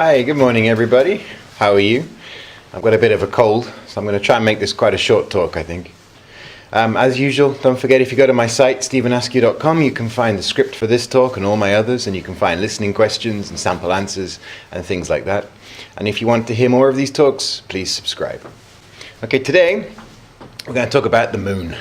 Hi, good morning everybody. How are you? I've got a bit of a cold, so I'm going to try and make this quite a short talk, I think. As usual, don't forget, if you go to my site, stephenaskew.com, you can find the script for this talk and all my others, and you can find listening questions and sample answers and things like that. And if you want to hear more of these talks, please subscribe. Okay, today we're going to talk about the moon.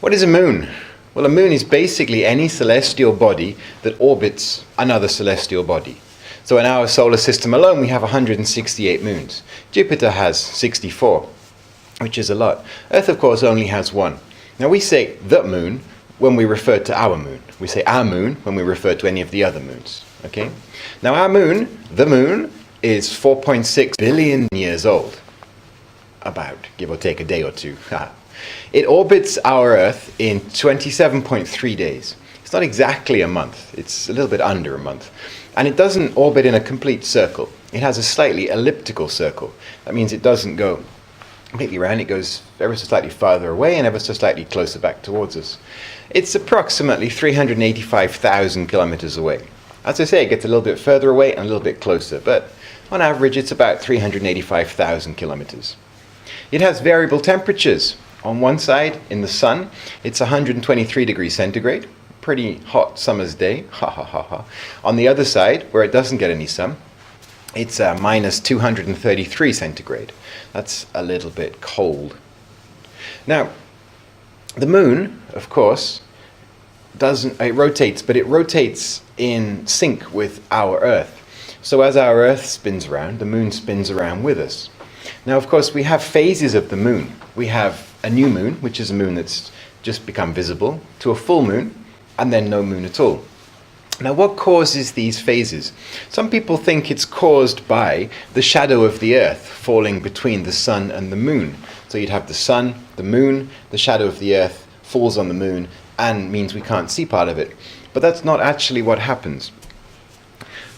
What is a moon? Well, a moon is basically any celestial body that orbits another celestial body. So in our solar system alone, we have 168 moons. Jupiter has 64, which is a lot. Earth, of course, only has one. Now, we say the moon when we refer to our moon. We say our moon when we refer to any of the other moons. Okay? Now, our moon, the moon, is 4.6 billion years old. About, give or take a day or two. It orbits our Earth in 27.3 days. It's not exactly a month. It's a little bit under a month. And it doesn't orbit in a complete circle. It has a slightly elliptical circle. That means it doesn't go completely around. It goes ever so slightly farther away and ever so slightly closer back towards us. It's approximately 385,000 kilometers away. As I say, it gets a little bit further away and a little bit closer, but on average it's about 385,000 kilometers. It has variable temperatures. On one side, in the sun, it's 123 degrees centigrade. Pretty hot summer's day. Ha ha ha ha. On the other side, where it doesn't get any sun, it's minus 233 centigrade. That's a little bit cold. Now, the moon, of course, it rotates, but it rotates in sync with our Earth. So as our Earth spins around, the moon spins around with us. Now, of course, we have phases of the moon. We have a new moon, which is a moon that's just become visible, to a full moon, and then no moon at all. Now, what causes these phases? Some people think it's caused by the shadow of the Earth falling between the sun and the moon. So you'd have the sun, the moon, the shadow of the Earth falls on the moon and means we can't see part of it. But that's not actually what happens.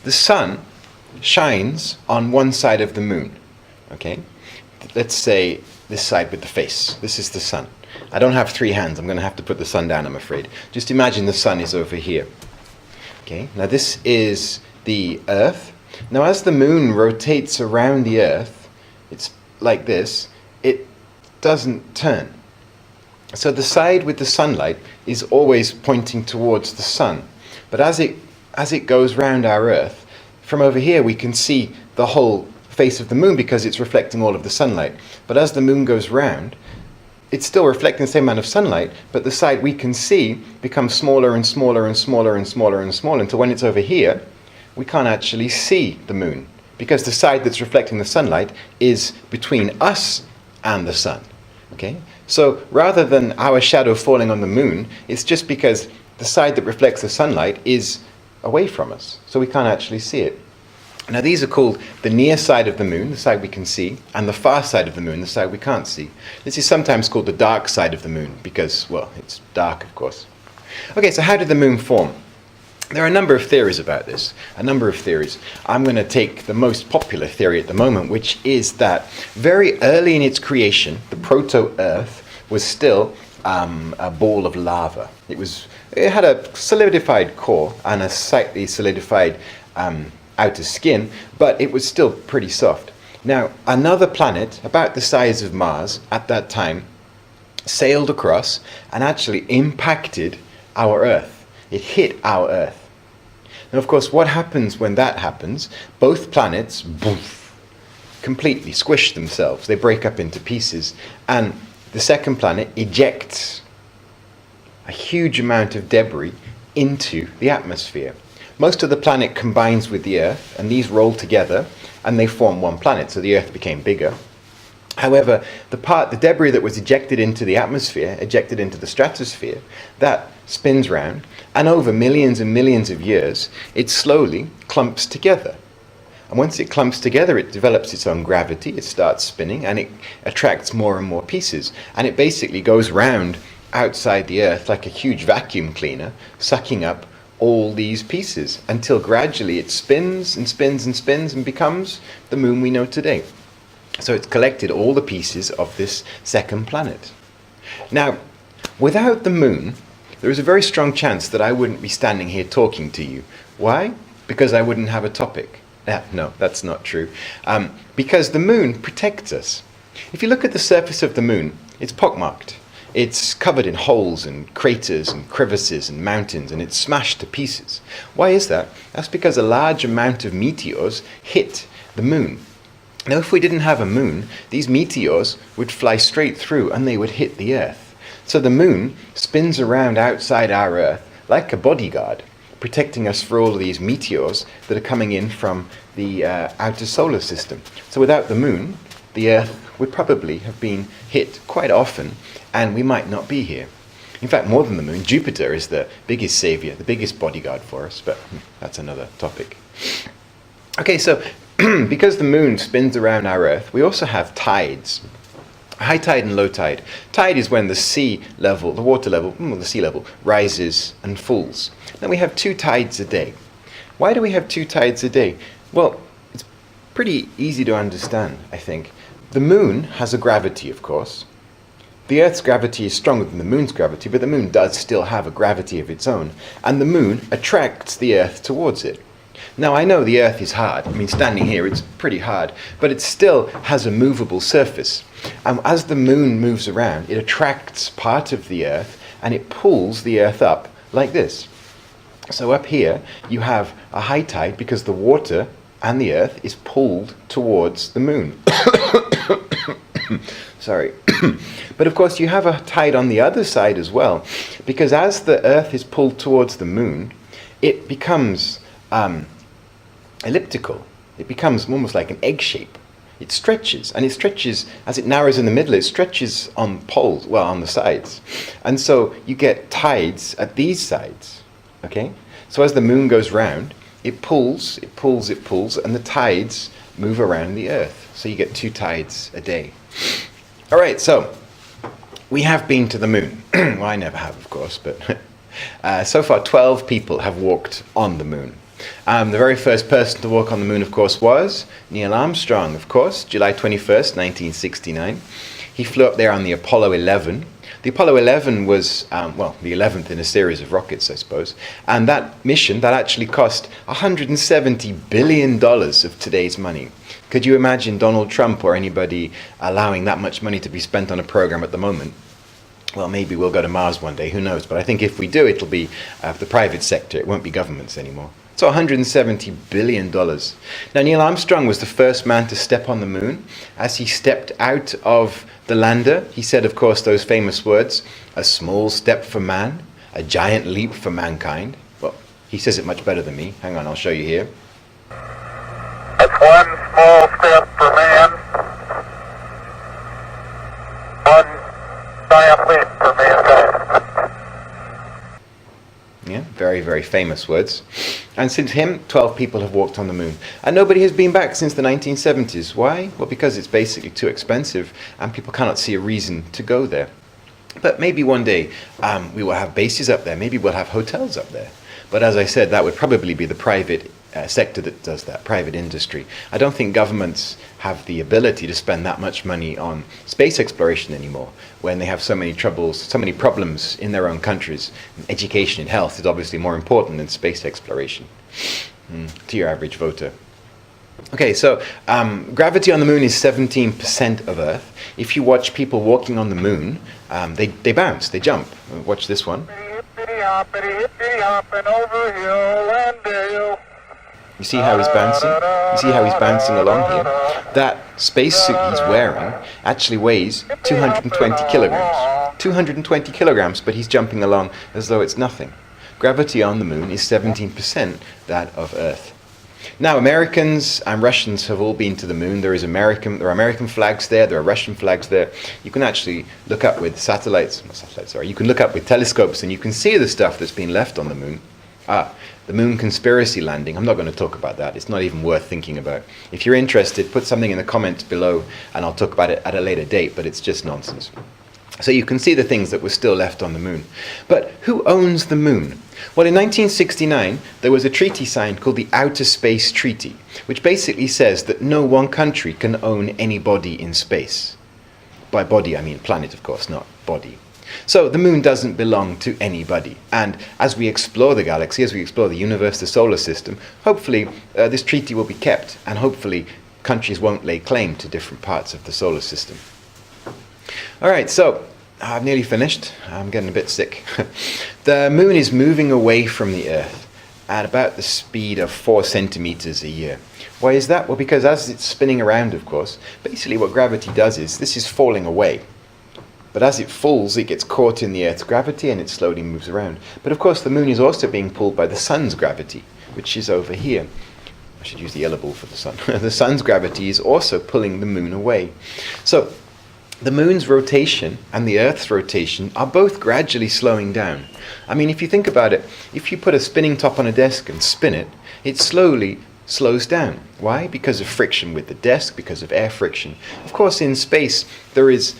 The sun shines on one side of the moon. Okay? Let's say this side with the face. This is the sun. I don't have three hands. I'm going to have to put the sun down, I'm afraid. Just imagine the sun is over here. Okay, now this is the Earth. Now as the moon rotates around the Earth, it's like this, it doesn't turn. So the side with the sunlight is always pointing towards the sun. But as it goes round our Earth, from over here we can see the whole face of the moon because it's reflecting all of the sunlight. But as the moon goes round, it's still reflecting the same amount of sunlight, but the side we can see becomes smaller and smaller and smaller and smaller and smaller until when it's over here, we can't actually see the moon because the side that's reflecting the sunlight is between us and the sun. Okay? So rather than our shadow falling on the moon, it's just because the side that reflects the sunlight is away from us, so we can't actually see it. Now these are called the near side of the moon, the side we can see, and the far side of the moon, the side we can't see. This is sometimes called the dark side of the moon because, well, it's dark, of course. Okay, so how did the moon form? There are a number of theories about this, a number of theories. I'm going to take the most popular theory at the moment, which is that very early in its creation, the proto-Earth was still a ball of lava. It had a solidified core and a slightly solidified outer skin, but it was still pretty soft. Now, another planet about the size of Mars at that time sailed across and actually impacted our Earth. It hit our Earth. Now, of course, what happens when that happens? Both planets, boof, completely squish themselves. They break up into pieces, and the second planet ejects a huge amount of debris into the atmosphere. Most of the planet combines with the Earth, and these roll together, and they form one planet, so the Earth became bigger. However, the debris that was ejected into the atmosphere, ejected into the stratosphere, that spins round, and over millions and millions of years, it slowly clumps together. And once it clumps together, it develops its own gravity, it starts spinning, and it attracts more and more pieces. And it basically goes round outside the Earth like a huge vacuum cleaner, sucking up all these pieces until gradually it spins and spins and spins and becomes the moon we know today. So it's collected all the pieces of this second planet. Now, without the moon, there is a very strong chance that I wouldn't be standing here talking to you. Why? Because I wouldn't have a topic. No, that's not true. Because the moon protects us. If you look at the surface of the moon, it's pockmarked. It's covered in holes and craters and crevices and mountains, and it's smashed to pieces. Why is that? That's because a large amount of meteors hit the moon. Now, if we didn't have a moon, these meteors would fly straight through and they would hit the Earth. So the moon spins around outside our Earth like a bodyguard, protecting us for all of these meteors that are coming in from the outer solar system. So without the moon, the Earth would probably have been hit quite often, and we might not be here. In fact, more than the moon, Jupiter is the biggest savior, the biggest bodyguard for us, but that's another topic. Okay, so because the moon spins around our Earth, we also have tides. High tide and low tide. Tide is when the sea level, the water level, the sea level, rises and falls. Then we have 2 tides a day. Why do we have 2 tides a day? Well, it's pretty easy to understand, I think. The moon has a gravity, of course. The Earth's gravity is stronger than the moon's gravity, but the moon does still have a gravity of its own, and the moon attracts the Earth towards it. Now, I know the Earth is hard. I mean, standing here, it's pretty hard, but it still has a movable surface. And as the moon moves around, it attracts part of the Earth, and it pulls the Earth up like this. So up here, you have a high tide because the water and the Earth is pulled towards the moon. Sorry. But of course, you have a tide on the other side as well, because as the Earth is pulled towards the moon, it becomes elliptical. It becomes almost like an egg shape. It stretches, and it stretches, as it narrows in the middle, it stretches on poles, well, on the sides. And so you get tides at these sides, okay? So as the moon goes round, it pulls, and the tides move around the Earth. So you get 2 tides a day. All right, so we have been to the moon. Well, I never have, of course, but so far 12 people have walked on the moon. The very first person to walk on the moon, of course, was Neil Armstrong, of course, July 21st, 1969. He flew up there on the Apollo 11. The Apollo 11 was, the 11th in a series of rockets, I suppose. And that mission, that actually cost $170 billion of today's money. Could you imagine Donald Trump or anybody allowing that much money to be spent on a program at the moment? Well, maybe we'll go to Mars one day, who knows? But I think if we do, it'll be the private sector. It won't be governments anymore. So $170 billion. Now, Neil Armstrong was the first man to step on the moon. As he stepped out of the lander, he said, of course, those famous words, "A small step for man, a giant leap for mankind." Well, he says it much better than me. Hang on, I'll show you here. That's one small step for man, one giant leap for mankind. Yeah, very, very famous words. And since him, 12 people have walked on the moon. And nobody has been back since the 1970s. Why? Well, because it's basically too expensive and people cannot see a reason to go there. But maybe one day we will have bases up there. Maybe we'll have hotels up there. But as I said, that would probably be the private sector that does that, private industry. I don't think governments have the ability to spend that much money on space exploration anymore when they have so many troubles, so many problems in their own countries. Education and health is obviously more important than space exploration to your average voter. Okay, so gravity on the moon is 17% of Earth. If you watch people walking on the moon, they bounce, they jump. Watch this one. You see how he's bouncing? You see how he's bouncing along here? That spacesuit he's wearing actually weighs 220 kilograms. 220 kilograms, but he's jumping along as though it's nothing. Gravity on the moon is 17% that of Earth. Now, Americans and Russians have all been to the moon. There are American flags there, there are Russian flags there. You can actually look up with you can look up with telescopes and you can see the stuff that's been left on the moon. The moon conspiracy landing. I'm not going to talk about that. It's not even worth thinking about. If you're interested, put something in the comments below and I'll talk about it at a later date, but it's just nonsense. So you can see the things that were still left on the moon. But who owns the moon? Well, in 1969, there was a treaty signed called the Outer Space Treaty, which basically says that no one country can own any body in space. By body, I mean planet, of course, not body. So the moon doesn't belong to anybody. And as we explore the galaxy, as we explore the universe, the solar system, hopefully this treaty will be kept, and hopefully countries won't lay claim to different parts of the solar system. All right, so I've nearly finished. I'm getting a bit sick. The moon is moving away from the Earth at about the speed of 4 centimeters a year. Why is that? Well, because as it's spinning around, of course, basically what gravity does is, this is falling away. But as it falls, it gets caught in the Earth's gravity and it slowly moves around. But of course, the moon is also being pulled by the sun's gravity, which is over here. I should use the yellow ball for the sun. The sun's gravity is also pulling the moon away. So the moon's rotation and the Earth's rotation are both gradually slowing down. I mean, if you think about it, if you put a spinning top on a desk and spin it, it slowly slows down. Why? Because of friction with the desk, because of air friction. Of course, in space, there is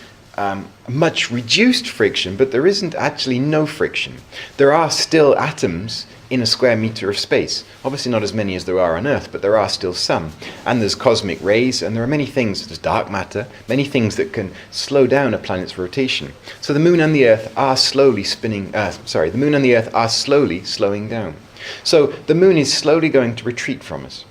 much reduced friction, but there isn't actually no friction. There are still atoms in a square meter of space. Obviously not as many as there are on Earth, but there are still some. And there's cosmic rays, and there are many things, there's dark matter, many things that can slow down a planet's rotation. So the moon and the Earth are slowly the moon and the Earth are slowly slowing down. So the moon is slowly going to retreat from us.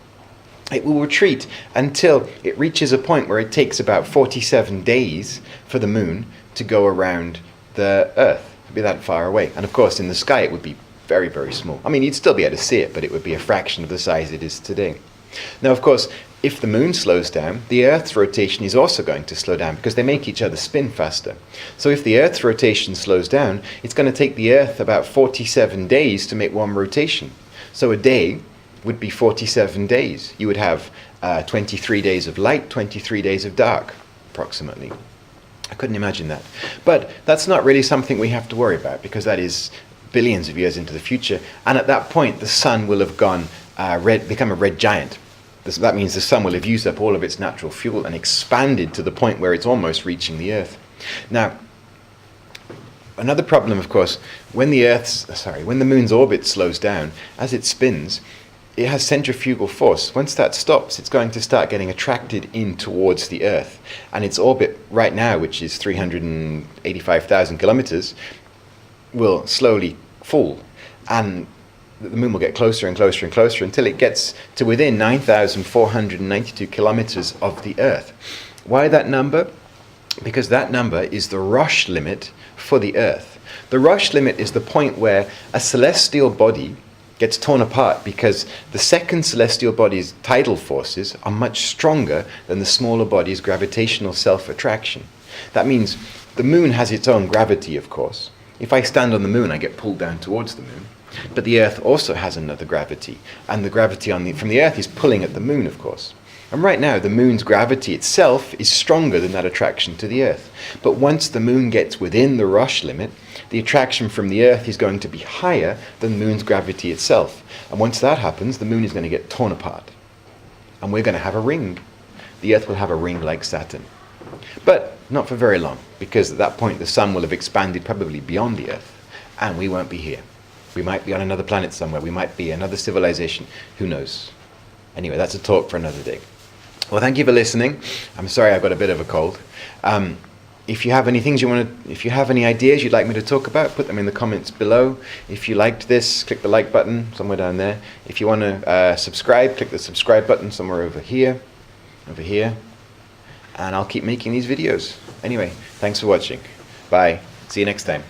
It will retreat until it reaches a point where it takes about 47 days for the moon to go around the Earth. It would be that far away. And of course, in the sky, it would be very, very small. I mean, you'd still be able to see it, but it would be a fraction of the size it is today. Now, of course, if the moon slows down, the Earth's rotation is also going to slow down because they make each other spin faster. So if the Earth's rotation slows down, it's going to take the Earth about 47 days to make one rotation. So a day would be 47 days. You would have 23 days of light, 23 days of dark, approximately. I couldn't imagine that. But that's not really something we have to worry about, because that is billions of years into the future. And at that point, the sun will have become a red giant. That means the sun will have used up all of its natural fuel and expanded to the point where it's almost reaching the Earth. Now, another problem, of course, when the moon's orbit slows down, as it spins, it has centrifugal force. Once that stops, it's going to start getting attracted in towards the Earth. And its orbit right now, which is 385,000 kilometers, will slowly fall. And the moon will get closer and closer and closer until it gets to within 9,492 kilometers of the Earth. Why that number? Because that number is the rush limit for the Earth. The rush limit is the point where a celestial body gets torn apart because the second celestial body's tidal forces are much stronger than the smaller body's gravitational self-attraction. That means the moon has its own gravity, of course. If I stand on the moon, I get pulled down towards the moon. But the Earth also has another gravity, and the gravity from the Earth is pulling at the moon, of course. And right now, the moon's gravity itself is stronger than that attraction to the Earth. But once the moon gets within the rush limit, the attraction from the Earth is going to be higher than the moon's gravity itself. And once that happens, the moon is going to get torn apart. And we're going to have a ring. The Earth will have a ring like Saturn. But not for very long, because at that point the sun will have expanded probably beyond the Earth, and we won't be here. We might be on another planet somewhere. We might be another civilization. Who knows? Anyway, that's a talk for another day. Well, thank you for listening. I'm sorry I've got a bit of a cold. If you have any things if you have any ideas you'd like me to talk about, put them in the comments below. If you liked this, click the like button somewhere down there. If you want to subscribe, click the subscribe button somewhere over here, and I'll keep making these videos. Anyway, thanks for watching. Bye. See you next time.